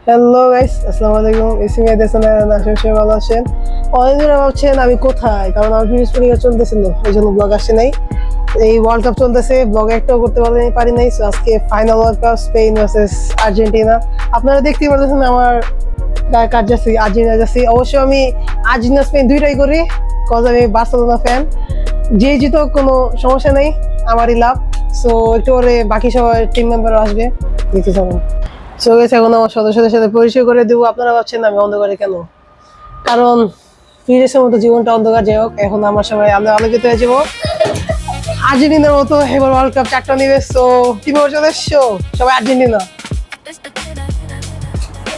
Hello guys, আসসালামু আলাইকুম। ইসমিয়া দেশনা নাশিম সবাই ভালো আছেন। অনেকদিন ভাবছেন আমি কোথায়, কারণ আমার প্রিভিয়াস পরীক্ষা চলতেছিল, এই জন্য ব্লগ আসে নাই। এই ওয়ার্ল্ড কাপ চলতেছে, ব্লগ একটাও করতে পারি নাই। সো আজকে final world cup, Spain versus Argentina. আপনারা দেখতেই পাচ্ছেন আমার কার জার্সি, আর্জেন্টিনা জার্সি। অবশ্যই আমি আর্জেন্টিনা স্পেন দুইটাই করি, কজ আমি বার্সেলোনা ফ্যান। যে জিতুক কোনো সমস্যা নেই, আমারই লাভ। সো একটু পরে বাকি সবাই টিম মেম্বার আসবে, দেখতে থাকুন। সো গেছে, এখন আমার সদস্যদের সাথে পরিচয় করে দেবো। আপনারা ভাবছেন আমি অন্ধকারে কেন, কারণ ফিরেসের মতো জীবনটা অন্ধকার। যাই হোক, এখন আমরা সবাই আমরা আলোকিত হয়ে যাবো। আর্জেন্টিনার মতো এবার ওয়ার্ল্ড কাপ 4টা নিবে। সো টিমে চলে এসছো সবাই আর্জেন্টিনা।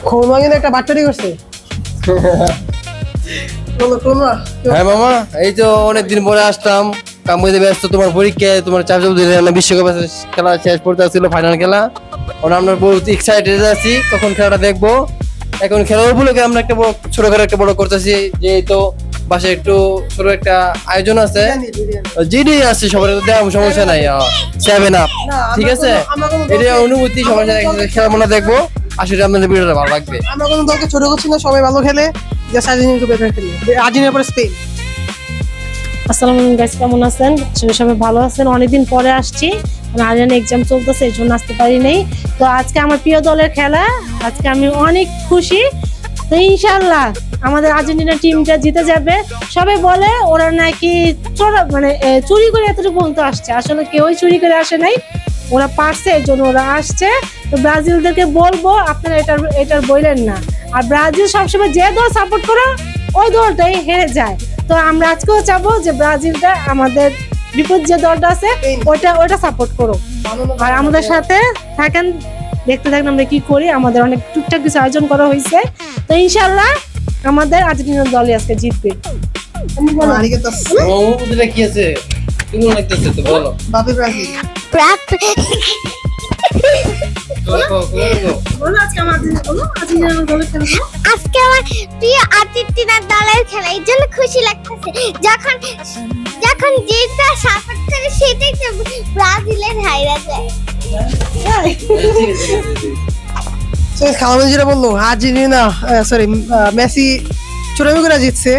খুলনা কিন্তু একটা বাচ্চারি করছে। হ্যাঁ মামা, এই তো অনেকদিন পরে আসলাম। কামড়ে ব্যস্ত, তোমার পরীক্ষায় তোমার চাপ বিশ্বকাপ খেলা শেষ পড়তে ছিল, ফাইনাল খেলা। আমরা বহুত এক্সাইটেড আছি কখন খেলাটা দেখবো। এখন খেলার উপলক্ষে আমরা একটা ছোটখাটো একটা বড় করতেছি, যে তো বাসায় একটু ছোট একটা আয়োজন আছে, জিডি আছে, সবার দেওয়া সমস্যা নাই। 7 আপ, ঠিক আছে, এটা অনুভূতি সবার সাথে খেলা মনে দেখবো। আসলে আপনাদের ভিডিওটা ভালো লাগবে। আমরা কোনো দলকে ছোট করছি না, সবাই ভালো খেলে। জাস্ট আর্জেন্টিনা একটু বেটার খেলে। আর্জেন্টিনার পরে স্পেন। আসসালামু আলাইকুম গাইস, কেমন আছেন? আসলে সবাই ভালো আছেন। অনেকদিন পরে আসছি, আর্জেন্টিনা এক্সাম চলতেছে, এই জন্য আসতে পারি নাই। তো আজকে আমার প্রিয় দলের খেলা, আজকে আমি অনেক খুশি। তো ইনশাল্লাহ আমাদের আর্জেন্টিনা টিমটা জিতে যাবে। সবাই বলে ওরা নাকি চুরি করে এতটুকু পর্যন্ত আসছে, আসলে কেউই চুরি করে আসে নাই, ওরা পারছে, এই জন্য ওরা আসছে। তো ব্রাজিলদেরকে বলবো আপনারা এটার বললেন না। আর ব্রাজিল সবসময় যে দল সাপোর্ট করে ওই দলটাই হেরে যায়। তো আমরা আজকেও চাবো যে ব্রাজিলটা আমাদের বিপরীত যে দলটা আছে ওটা সাপোর্ট করো, আর আমাদের সাথে থাকেন, দেখতে থাকেন আমরা কি করি। আমাদের অনেক টুকটাক কিছু আয়োজন করা হয়েছে। তো ইনশাল্লাহ আমাদের আর্জেন্টিনা দলই আজকে জিতবে। অনুভূতিটা কি আছে, কেমন লাগতেছে তো বলো। বাপে ব্রাজিল। আজকে আমার প্রিয় আর্জেন্টিনার দলের খেলা, এই জন্য খুশি লাগতেছে। যখন যখন যেটা সাপোর্ট করে সেটাই তো ব্রাজিলের হাইরা যায়। খালাম যেটা বললো, আর্জেন্টিনা সরি মেসি ছোটামি করে জিতছে।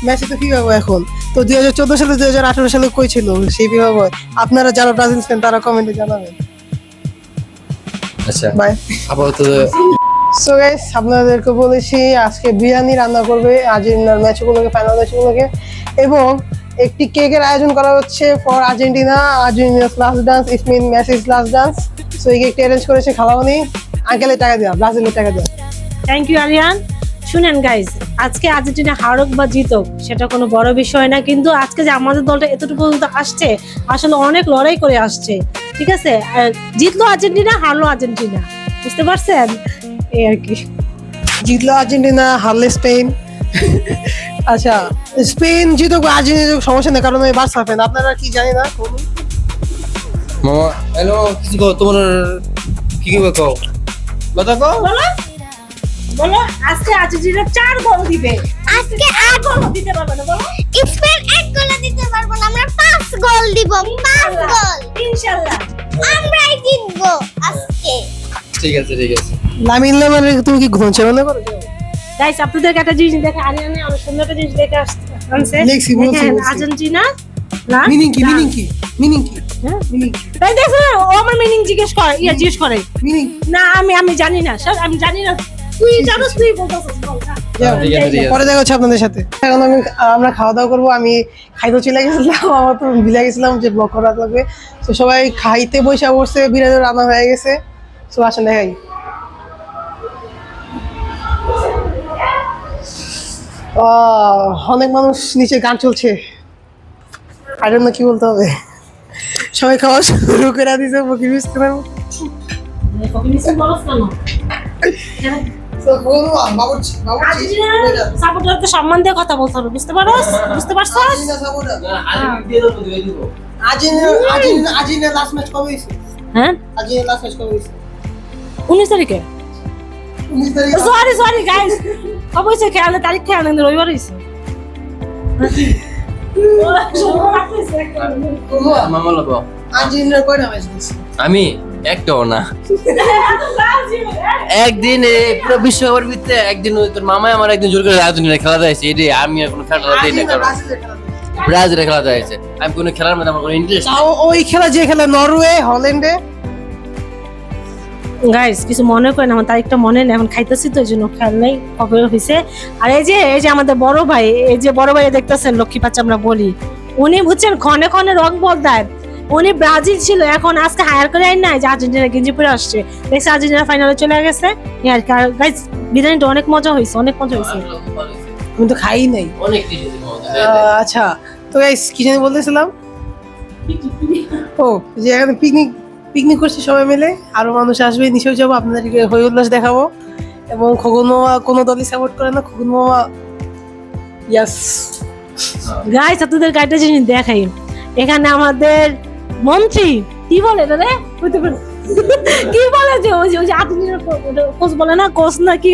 মেসি তো ফিফা বয় এখন। তো 2014 সালে 2018 সালে কই ছিল সেই ফিফা বয়? আপনারা যারা ব্রাজিল ফ্যান তারা কমেন্টে জানাবেন। আচ্ছা বাই। আপাতত সো গাইস, আপনাদেরকে বলেছি আজকে বিরিয়ানি রান্না করবে আর্জেন্টিনার ম্যাচগুলোকে, ফাইনাল ম্যাচগুলোকে, এবং একটি কেকের আয়োজন করা হচ্ছে for Argentina. Argentina's last dance, it mean Messi's last dance. So এই কেকটা অ্যারেঞ্জ করেছে খালামণি। আঙ্কেলের টাকা দেওয়া, ব্রাজিলের টাকা দেওয়া। Thank you Aryan. শুনেন গাইজ, আজকে আর্জেন্টিনা হারুক বা জিতুক সেটা কোনো বড় বিষয় না, কিন্তু আজকে যে আমাদের দলটা এতটুকু পর্যন্ত আসছে, আসলে অনেক লড়াই করে আসছে, ঠিক আছে। জিতলো আর্জেন্টিনা, হারলো আর্জেন্টিনা, বুঝতে পারছেন, এই আর কি। জিতলো আর্জেন্টিনা, হারলে স্পেন। আচ্ছা, স্পেন জিতুক বা আর্জেন্টিনা জিতুক সমস্যা নেই, কারণ আমি বার্সা ফ্যান। আপনারা কি জানি না? মামা হ্যালো, কিছু কও, তোমার কি কি কও, কথা কও। বলো বলো, আজকে আর্জেন্টিনা 4 গোল দিবে। আজকে গোল দিতে পারবে না, বলো। স্পেন 1 গোল দিতে পারবো না, আমরা 5 গোল দিব। 5 গোল ইনশাআল্লাহ আমরাই জিতবো আজকে। ঠিক আছে ঠিক আছে। লামিন লামার তুমি কি ঘুমছে মনে করো? গাইস, আপনাদের একটা জিনিস দেখে আরিয়ানে অনেক সুন্দর একটা জিনিস দেখে আনছে। দেখছি, বলছি। আর্জেন্টিনা না মিনিং কি? মিনিং কি? মিনিং কি? হ্যাঁ? মিনিং তাই দেখো, ও আমার মিনিং জিজ্ঞেস করে। মিনিং না, আমি জানি না স্যার, আমি জানি না। তুই জানোস, তুই বলতেছিস, বল না। ঠিক আছে ঠিক আছে। পরে দেখা হচ্ছে আপনাদের সাথে। এখন আমরা খাওয়া দাওয়া করবো। আমি খাইতে চলে গেছিলাম, আমার তো ভুলে গেছিলাম যে ব্লগ করা লাগবে। তো সবাই খাইতে বসে বসে, বিরিয়ানি রান্না হয়ে গেছে। তো আসেন দেখাই। অনেক মানুষ নিচে, গান চলছে, আর জন্য কি বলতে হবে, সবাই খাওয়া শুরু করে দিয়েছে। সাপোর্টারকে সম্মান দিয়ে কথা বলতে হবে, বুঝতে পারছিস? হ্যাঁ, 19 তারিখে। সরি গাইস, অবশ্যই খেয়ালে তারিখ খেয়াল নেই, রবিবার হয়েছে। মামা লাগো। আর্জেন্টিনার কয়টা ম্যাচ দিচ্ছে? আমি একটাও না। একদিন পুরো বিশ্বকাপের ভিতরে একদিন তোর মামাই আমার একদিন জোর করে আর্জেন্টিনার খেলা দিয়েছে, এটাই আমি আর কোনো খেলা দিই না, কারণ ব্রাজিলের খেলা দিয়েছে, আমি কোনো খেলার মধ্যে আমার কোনো ইন্টারেস্ট। তাও ওই খেলা যে খেলা নরওয়ে হল্যান্ডে। গাইস কিছু মনে করেন, আমার তারিখটা মনে নেই, এখন খাইতেছি তো এই জন্য খেয়াল নেই কবে হয়েছে। আর এই যে আমাদের বড় ভাই, এই যে বড় ভাই দেখতেছেন লক্ষ্মী পাচ্ছা আমরা বলি, উনি বুঝছেন ক্ষণে ক্ষণে রং বদলায়। উনি ব্রাজিল ছিল, এখন আজকে হায়ার করে আইন নাই যে আর্জেন্টিনা গেঞ্জি পরে আসছে, দেখছে আর্জেন্টিনা ফাইনালে চলে গেছে। গাইস বিরিয়ানিটা অনেক মজা হয়েছে, অনেক মজা হয়েছে। আমি তো খাই নাই। অনেক আচ্ছা তো গাইস কি জানি বলতেছিলাম, ও যে এখানে পিকনিক করছি সবাই মিলে, আরো মানুষ আসবে, নিশ্চয়ই যাবো, আপনাদেরকে হই উল্লাস দেখাবো। এবং খগন মামা কোনো দলই সাপোর্ট করে না, খগন মামা ইয়াস। গাইস আপনাদের গাড়িটা জিনিস দেখাই, এখানে আমাদের মন্ত্রী কি বলে এটা রে, কি বলে যে ওই যে আর্জেন্টিনার কোচ বলে না, কোচ না কি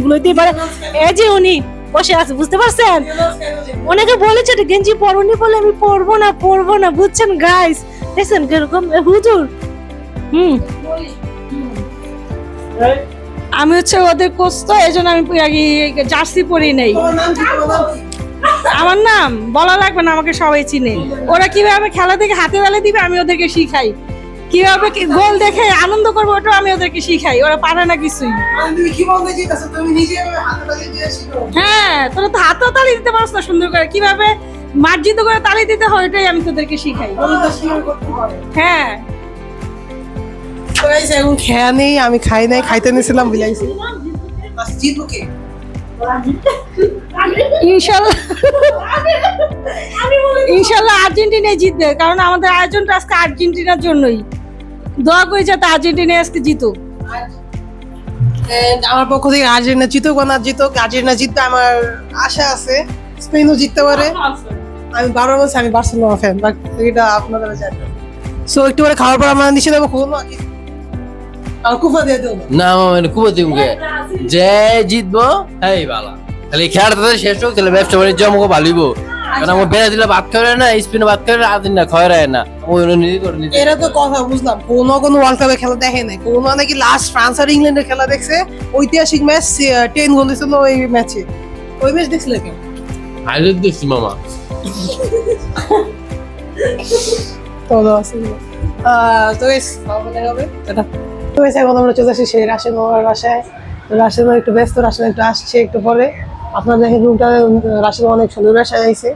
বলতেই পারে, এই যে উনি বসে আছে, বুঝতে পারছেন? অনেকে বলেছে এটা গেঞ্জি পরনি বলে আমি পরবো না, বুঝছেন গাইস? দেখছেন কিরকম হুজুর। আমি হচ্ছে ওদের কোচ, তো এই জন্য আমি জার্সি পরি নেই। আমার নাম বলা লাগবে না, আমাকে সবাই চিনে। ওরা কিভাবে খেলা দেখে হাতে তালি দিবে আমি ওদেরকে শিখাই, কিভাবে গোল দেখে আনন্দ করবো ওটা আমি ওদেরকে শিখাই, ওরা পারে না কিছুই। হ্যাঁ তোরা তো হাতেও তালি দিতে পারছ না সুন্দর করে, কিভাবে মার্জিত করে তালি দিতে হয় ওটাই আমি তোদেরকে শিখাই। হ্যাঁ এখন খেয়া নেই, আমি খাই নাই, খাইতে নিয়েছিলাম বিলাইছি। ইনশাল্লাহ আর্জেন্টিনাই জিতবে, কারণ আমাদের আয়োজনটা আজকে আর্জেন্টিনার জন্যই। দোয়া করি যাতে আর্জেন্টিনা আজকে জিতুক। আমার পক্ষ থেকে আর্জেন্টিনা জিতুক বা না জিতুক, আর্জেন্টিনা জিতবে আমার আশা আছে, স্পেনও জিততে পারে। আমি 12 বছর আমি বার্সেলোনা ফ্যান, বাট এটা আপনারা জানেন। সো একটু করে খাওয়ার পর আমরা নিচে যাবো, খুব আর কুফা দিয়ে দেবো না মামা, কুবা দিমকে যে জিতবো এই বালা, তাহলে খেলাটা শেষ হোক, তাহলে ব্যবসা বাণিজ্য আমাকে ভালিব, কারণ আমার ব্রাজিলে ভাত খাওয়ায় না, স্পেনে ভাত খাওয়ায়, আর্জেন্টিনা খাওয়ায় না। এরা তো কথা বুঝলাম, কোনো ওয়ার্ল্ড কাপের খেলা দেখে নাই, কোনো নাকি লাস্ট ফ্রান্স আর ইংল্যান্ডের খেলা দেখছে, ঐতিহাসিক ম্যাচ 10 গোল দিয়েছিল ওই ম্যাচে। ওই ম্যাচ দেখছিলে কেন? হাইলাইট দেখছি মামা। তো গাইস খাওয়া দেখা হবে, টাটা। তো গাইস এখন আমরা চলে আসি সেই রাশেদ মামার বাসায়। রাশেদ মামা একটু ব্যস্ত, রাশেদ একটু আসছে একটু পরে। আপনার দেখেন রুমটা, রাশেদ অনেক সুন্দর বাসায় আইছে।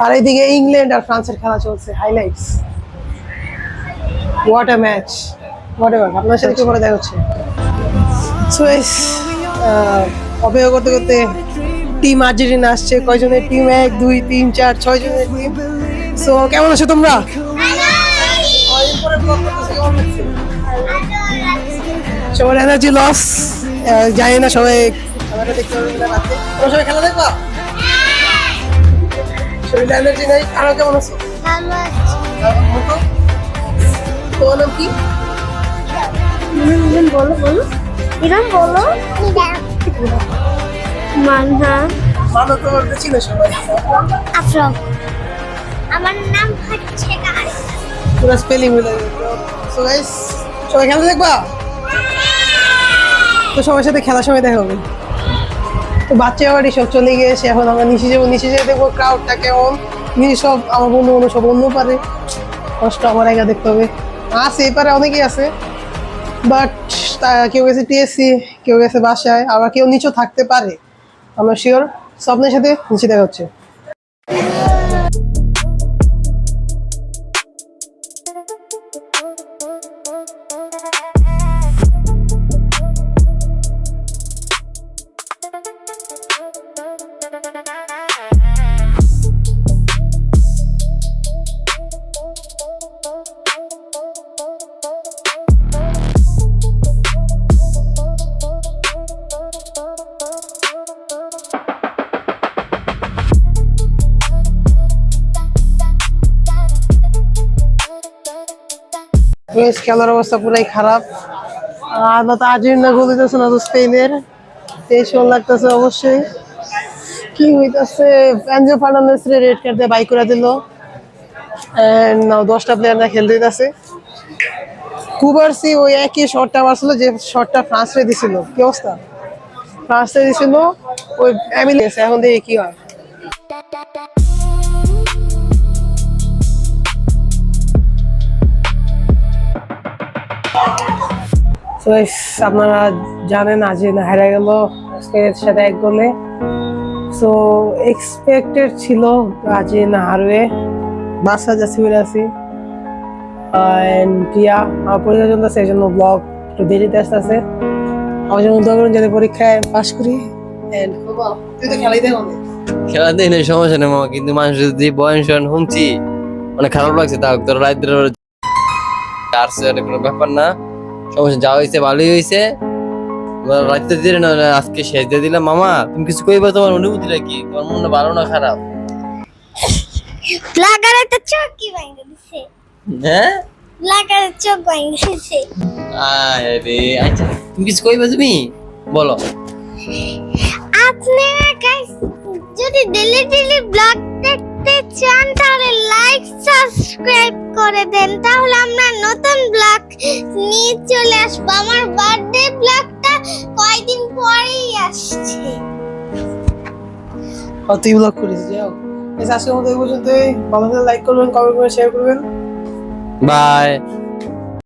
আর এইদিকে ইংল্যান্ড আর ফ্রান্সের খেলা চলছে, highlights. What a match, what ever. আপনার সাথে একটু পরে দেখা হচ্ছে। সো গাইস অপেক্ষা করতে করতে টিম আর্জেন্টিনা আসছে। কয়জনের টিম? 1 2 3 4 6 জনের টিম। সো কেমন আছো তোমরা? সবার এনার্জি লস, জানি না সবাই খেলাটা দেখতে পারবে না রাতে। তোমরা সবাই খেলা দেখবা? শরীরে এনার্জি নাই। আরো কেমন আছো? তোমার নাম কি? বলো ইরাম, বলো মানহা। মানো তোমার তো চিনো সবাই। আফরম, আমার নাম হচ্ছে গাইস। পুরো স্পেলিং মিলে গেল। সো গাইস সবাই খেলা দেখবা? তো সবার সাথে খেলার সময় দেখা হবে। তো বাচ্চা বাড়ি সব চলে গিয়েছে, এখন আমরা নিচে যাবো। নিচে যেয়ে দেখবো ক্রাউডটা কেমন। সব আমার বন্ধু সব অন্য পারে, কষ্ট আমার একা দেখতে হবে। আছে এই পারে অনেকেই আছে, বাট কেউ গেছে টিএসসি, কেউ গেছে বাসায়, আবার কেউ নিচেও থাকতে পারে, আমরা শিওর। স্বপ্নের সাথে নিচে দেখা হচ্ছে। খেলার অবস্থা পুরাই খারাপ। আর না তো আর্জেন্টিনা গোল দিতেছে, না তো স্পেনের। টেনশন লাগতেছে অবশ্যই। কি হইতাছে? এনজো ফার্নান্দেজ রেড কার্ড দিয়ে বাই করে দিল। এন্ড নাও 10টা প্লেয়ার না খেলতে দিতেছে। কুবারসি ওই একই শটটা মারছিল যে শটটা ফ্রান্সে দিছিল। কি অবস্থা? ফ্রান্সে দিছিল ওই এমিলিয়াস, এখন দেখি কি হয়। So guys, আপনারা জানেন আর্জেন্টিনা হেরে গেল স্পেনের সাথে 1 গোলে। সো এক্সপেক্টেড ছিল আর্জেন্টিনা হারবে, বার্সা যাচ্ছি বলে আছি। এন্ড প্রিয়া আমার পরীক্ষা চলতেছে, এই জন্য ব্লগ একটু দেরিতে আসতেছে। আমার জন্য দোয়া করুন যাতে পরীক্ষায় পাশ করি। এন্ড তুই তো খেলাই দেখো না। খেলা দেয় না, সমস্যা নেই মামা, কিন্তু মানুষ যদি বয়স শুনছি অনেক খারাপ লাগছে। তা তোর রাত্রে আসছে, এটা কোনো ব্যাপার না, সমস্যা, যা হয়েছে ভালোই হয়েছে। রাত্রে দিলে না, আজকে শেষ দিয়ে দিলাম। মামা তুমি কিছু কইবা, তোমার অনুভূতিটা কি? তোমার মনটা ভালো না খারাপ? ব্লগারে তো চোখ কি ভাঙে দিছে, হ্যাঁ ব্লগারে চোখ ভাঙে দিছে। আরে আচ্ছা, তুমি কিছু কইবা, তুমি বলো। আপনারা গাইস যদি ডেলি ব্লগ দেখতে চান তাহলে লাইক সাবস্ক্রাইব করে দেন, তাহলে আমরা নতুন ব্লগ নিয়ে চলে আসবো। আমার বার্থডে ব্লগটা কয়েকদিন পরেই আসছে। তুই ব্লগ করিস, যাও। আজকের মতো এই পর্যন্তই। ভালো লাগলে লাইক করবেন, কমেন্ট করবেন, শেয়ার করবেন। বাই।